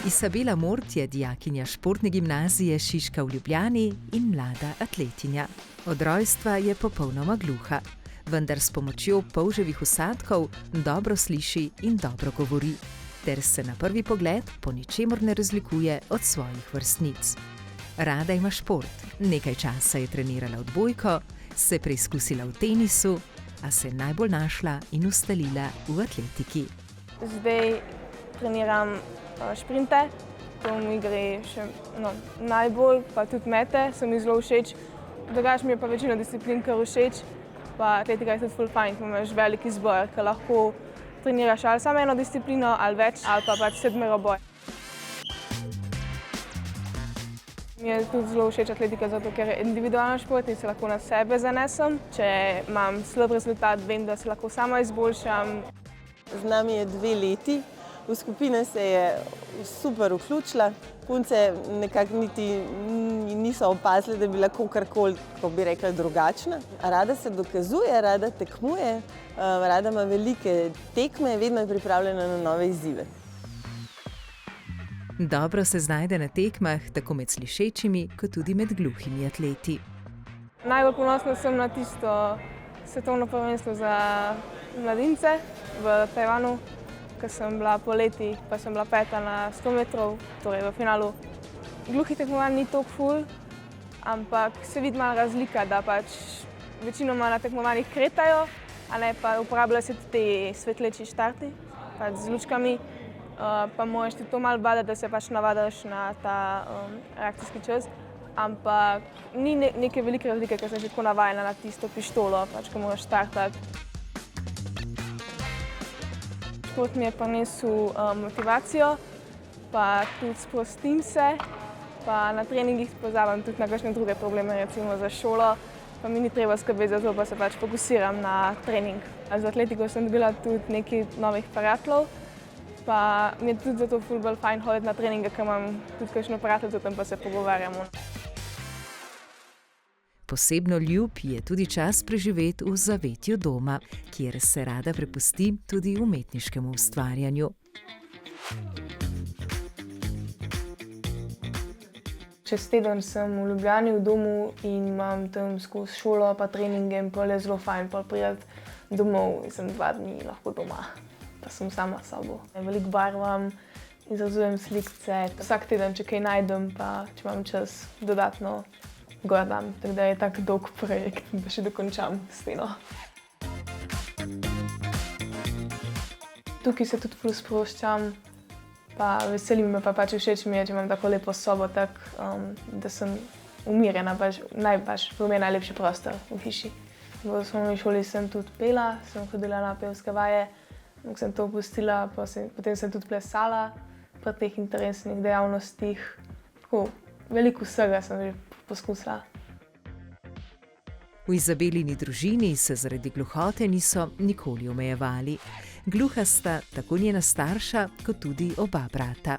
Isabela Mort je dijakinja športne gimnazije Šiška v Ljubljani in mlada atletinja. Od rojstva je popolnoma gluha, vendar s pomočjo polževih vsadkov dobro sliši in dobro govori, ter se na prvi pogled po ničemur ne razlikuje od svojih vrstnic. Rada ima šport, nekaj časa je trenirala odbojko, se preizkusila v tenisu, a se je najbolj našla in ustalila v atletiki. Zdaj treniram šprinte, to mi gre še najbolj, pa tudi mete so mi zelo všeč. Drugače mi je pa večina disciplin kar všeč, pa atletika je tudi ful fajn, ko imaš velik izbor, ker lahko treniraš ali samo eno disciplino, ali več, ali pa pač sedmeroboj. Mi je tudi zelo všeč atletika, zato ker je individualni šport in se lahko na sebe zanesem. Če imam slab rezultat, vem, da se lahko sama izboljšam. Z nami je 2 leti, v skupine se je super vključila. Punce nekako niti niso opazile, da bi lahko karkoli, kako bi rekla, drugačna. Rada se dokazuje, rada tekmuje, rada ima velike tekme, vedno je pripravljena na nove izzive. Dobro se znajde na tekmah, tako med slišečimi, kot tudi med gluhimi atleti. Najbolj ponosna sem na tisto svetovno prvenstvo za mladince v Tajvanu, ko sem bila poleti, pa sem bila 5. na 100 metrov, torej v finalu. Gluhi tekmovanj ni toliko ful, ampak se vidi malo razlika, da pač večinoma na tekmovanjih kretajo, a ne pa uporabljajo se te svetleči štarti, pač z lučkami. Pa moraš tudi to malo badati, da se pač navadiš na ta reakcijski čas. Ampak ni neke velike razlike, ker sem že tako navajena na tisto pištolo, pač ko moraš štartati. Šport mi je prinesel motivacijo, pa tudi sprostim se, pa na treningih pozabim tudi na kakšne druge probleme, recimo za šolo, pa mi ni treba skrbeti za to, pa se pač fokusiram na trening. Z atletiko sem dobila tudi nekaj novih prijateljev, pa mi je tudi zato ful bolj fajn hoditi na treninge, ker imam tudi kakšno prijateljico, tam pa se pogovarjamo. Posebno ljub je tudi čas preživeti v zavetju doma, kjer se rada prepusti tudi umetniškemu ustvarjanju. Čez teden sem v Ljubljani v domu in imam tam skozi šolo pa treninge in pol je zelo fajn pol priti domov in sem 2 dni lahko doma. Pa sem sama s sabo. Veliko barvam, izrazujem slikce. Vsak teden, če kaj najdem, pa če imam čas, dodatno gor dam. Tako da je tak dolg projekt, da še dokončam steno. Tukaj se tudi ful sproščam, pa veseli me, pa pač všeč mi je, če imam tako lepo sobo, tako da sem umirjena, pač v meni najlepši prostor v hiši. V osnovni šoli sem tudi pela, sem hodila na pevske vaje. Ko sem to opustila, potem sem tudi plesala pri teh interesnih dejavnostih. Tako, veliko vsega sem že poskusila. V Izabelini družini se zaradi gluhote niso nikoli omejevali. Gluha sta tako njena starša, kot tudi oba brata.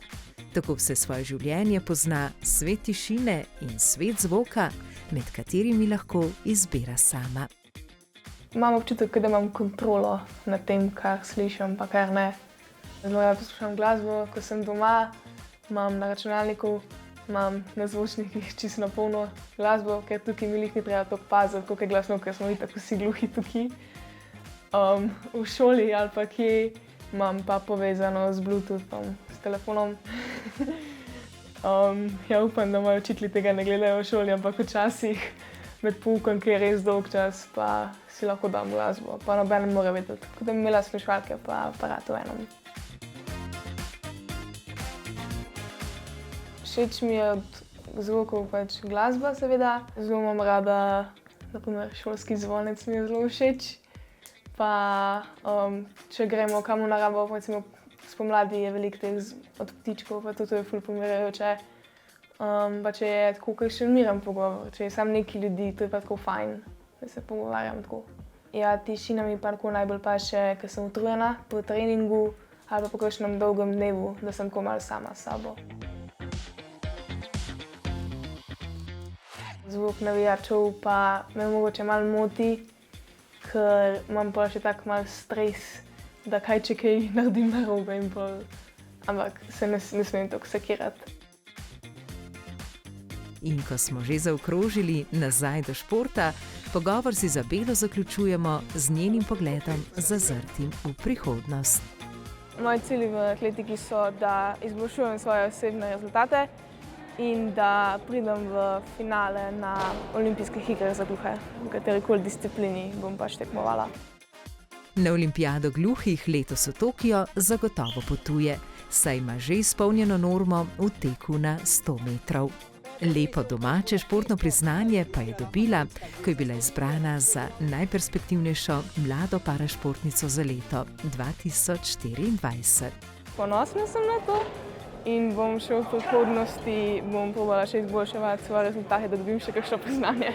Tako vse svoje življenje pozna svet tišine in svet zvoka, med katerimi lahko izbira sama. Imam občutek, da imam kontrolo nad tem, kar slišim, pa kar ne. Zelo rada poslušam glasbo, ko sem doma, imam na računalniku, imam na zvočnikih čisto na polno glasbo, ker tukaj mi ni treba toliko paziti, koliko je glasno, ker smo itak vsi gluhi tukaj. V šoli ali pa kje imam pa povezano z Bluetoothom, s telefonom. Ja, upam, da moji učitelji tega ne gledajo v šoli, ampak včasih med poukom, ki je res dolg čas, pa si lahko dam glasbo, pa noben ne more vedeti, tako da bi imela slušalke pa aparat v enem. Všeč mi je od zvokov pač glasba, seveda. Zelo imam rada, na primer šolski zvonec mi je zelo všeč. Pa če gremo kam v naravo, recimo spomladi je veliko teh od ptičkov, pa to je ful pomirajoče. Pa če je tako kakšen miren pogovor, če je samo nekaj ljudi, to je pa tako fajn, da se pogovarjam tako. Ja, tišina mi pa tako najbolj paše, ker sem utrujena po treningu ali pa po kakšnem dolgem dnevu, da sem tako malo sama s sabo. Zvok navijačev pa me mogoče malo moti, ker imam pa še tak malo stres, da kaj če kaj naredim narobe in pol ampak se ne smem tako sekirati. In ko smo že zaokrožili nazaj do športa, pogovor z Izabelo zaključujemo z njenim pogledom zazrtim v prihodnost. Moji cilji v atletiki so, da izboljšujem svoje osebne rezultate in da pridem v finale na olimpijskih igrah za gluhe, v katerikoli disciplini bom pač tekmovala. Na olimpijado gluhih letos v Tokio zagotovo potuje, saj ima že izpolnjeno normo v teku na 100 metrov. Lepo domače športno priznanje pa je dobila, ko je bila izbrana za najperspektivnejšo mlado parašportnico za leto 2024. Ponosna sem na to in bom še v prihodnosti probala še izboljševati svoje rezultate, da dobim še kakšno priznanje.